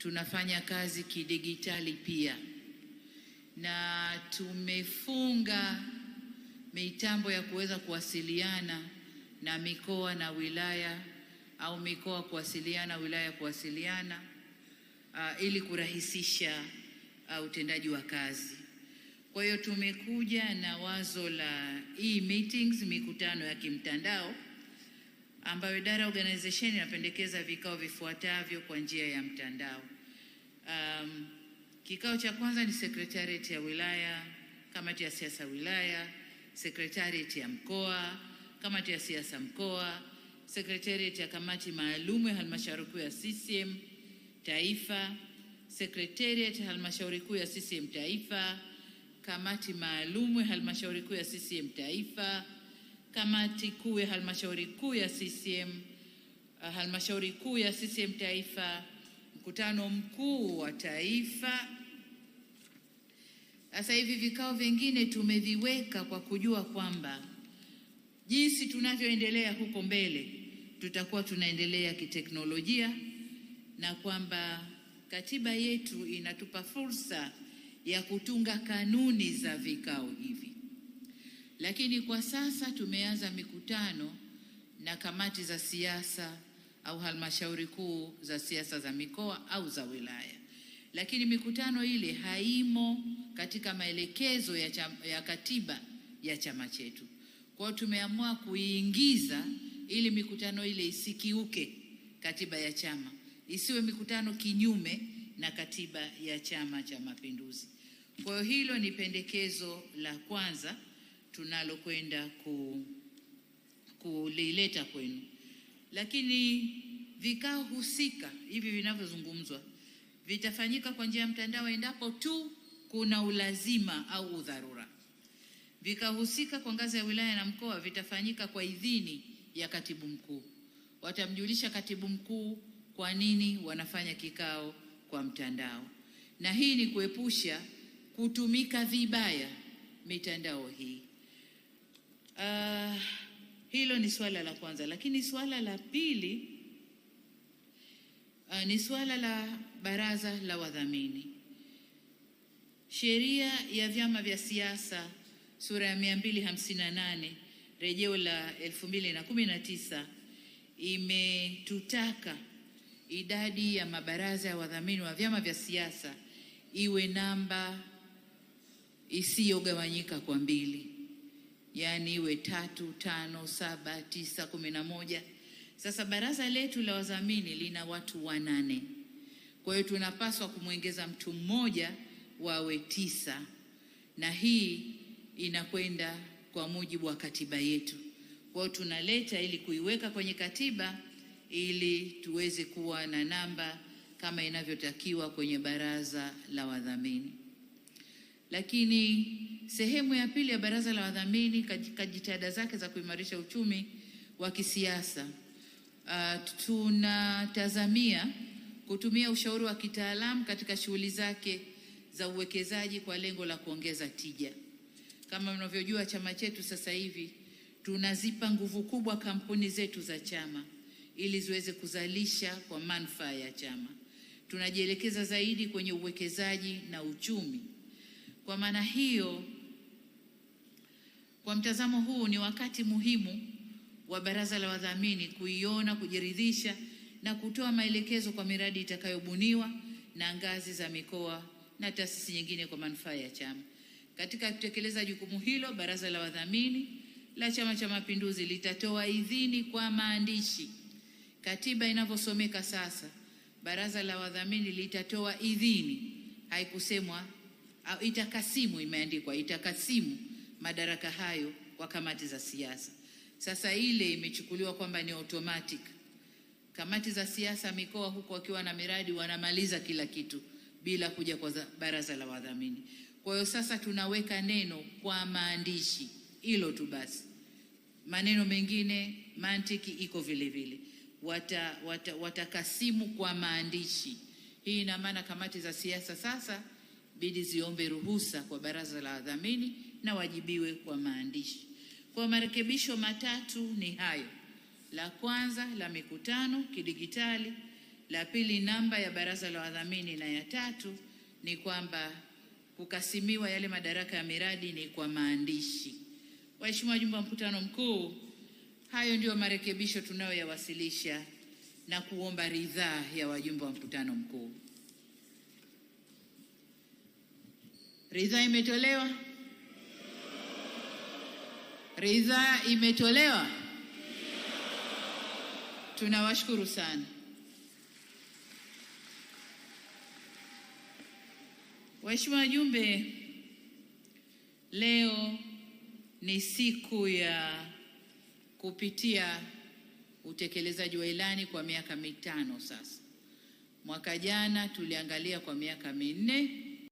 tunafanya kazi kidigitali pia, na tumefunga mitambo ya kuweza kuwasiliana na mikoa na wilaya, au mikoa kuwasiliana, wilaya kuwasiliana, ili kurahisisha utendaji wa kazi. Kwa hiyo tumekuja na wazo la e-meetings, mikutano ya kimtandao, ambayo idara ya organization inapendekeza vikao vifuatavyo kwa njia ya mtandao. Kikao cha kwanza ni secretariat ya wilaya, kamati ya siasa wilaya, secretariat ya mkoa, kamati ya siasa mkoa, secretariat ya kamati maalum ya halmashauri kuu ya CCM taifa, secretariat ya halmashauri kuu ya CCM taifa, kamati maalum ya halmashauri kuu ya CCM taifa, kamati kuu ya halmashauri kuu ya CCM, halmashauri kuu ya CCM taifa, mkutano mkuu wa taifa. Sasa hivi vikao vingine tumeviweka kwa kujua kwamba jinsi tunavyoendelea huko mbele tutakuwa tunaendelea kiteknolojia, na kwamba katiba yetu inatupa fursa ya kutunga kanuni za vikao hivi. Lakini kwa sasa tumeanza mikutano na kamati za siasa au halmashauri kuu za siasa za mikoa au za wilaya, lakini mikutano ile haimo katika maelekezo ya katiba ya chama chetu. Kwa hiyo tumeamua kuiingiza ili mikutano ile isikiuke katiba ya chama, isiwe mikutano kinyume na katiba ya Chama cha Mapinduzi. Kwa hiyo hilo ni pendekezo la kwanza tunalokwenda kulileta kwenu. Lakini vikao husika hivi vinavyozungumzwa vitafanyika kwa njia ya mtandao endapo tu kuna ulazima au udharura. Vikao husika kwa ngazi ya wilaya na mkoa vitafanyika kwa idhini ya katibu mkuu. Watamjulisha katibu mkuu kwa nini wanafanya kikao kwa mtandao, na hii ni kuepusha kutumika vibaya mitandao hii. Hilo ni swala la kwanza. Lakini swala la pili ni swala la baraza la wadhamini. Sheria ya vyama vya siasa sura ya 258 rejeo la 2019 imetutaka idadi ya mabaraza ya wadhamini wa vyama vya siasa iwe namba isiyogawanyika kwa 2, yaani iwe 3, 5, 7, 9, 11. Sasa baraza letu la wadhamini lina watu 8, kwa hiyo tunapaswa kumwongeza mtu mmoja wawe 9, na hii inakwenda kwa mujibu wa katiba yetu. Kwa hiyo tunaleta ili kuiweka kwenye katiba ili tuweze kuwa na namba kama inavyotakiwa kwenye baraza la wadhamini. Lakini sehemu ya pili ya baraza la wadhamini katika jitihada zake za kuimarisha uchumi wa kisiasa, tunatazamia kutumia ushauri wa kitaalamu katika shughuli zake za uwekezaji kwa lengo la kuongeza tija. Kama mnavyojua, chama chetu sasa hivi tunazipa nguvu kubwa kampuni zetu za chama ili ziweze kuzalisha kwa manufaa ya chama. Tunajielekeza zaidi kwenye uwekezaji na uchumi. Kwa maana hiyo, kwa mtazamo huu, ni wakati muhimu wa baraza la wadhamini kuiona, kujiridhisha na kutoa maelekezo kwa miradi itakayobuniwa na ngazi za mikoa na taasisi nyingine kwa manufaa ya chama. Katika kutekeleza jukumu hilo, baraza la wadhamini la Chama cha Mapinduzi litatoa idhini kwa maandishi. Katiba inavyosomeka sasa, baraza la wadhamini litatoa idhini, haikusemwa au itakasimu, imeandikwa itakasimu madaraka hayo kwa kamati za siasa. Sasa ile imechukuliwa kwamba ni automatic. Kamati za siasa mikoa huko wakiwa na miradi wanamaliza kila kitu bila kuja kwa baraza la wadhamini. Kwa hiyo sasa tunaweka neno kwa maandishi, hilo tu basi. Maneno mengine mantiki iko vile vile. Watakasimu kwa maandishi. Hii ina maana kamati za siasa sasa bidi ziombe ruhusa kwa baraza la wadhamini na wajibiwe kwa maandishi. Kwa marekebisho matatu ni hayo. La kwanza la mikutano kidigitali, La pili, namba ya baraza la wadhamini, na ya tatu ni kwamba kukasimiwa yale madaraka ya miradi ni kwa maandishi. Waheshimiwa wajumbe wa mkutano mkuu, hayo ndio marekebisho tunayoyawasilisha na kuomba ridhaa ya wajumbe wa mkutano mkuu. Ridhaa imetolewa? Ridhaa imetolewa? Tunawashukuru sana. Waheshimiwa wajumbe, leo ni siku ya kupitia utekelezaji wa ilani kwa miaka mitano sasa. Mwaka jana tuliangalia kwa miaka minne,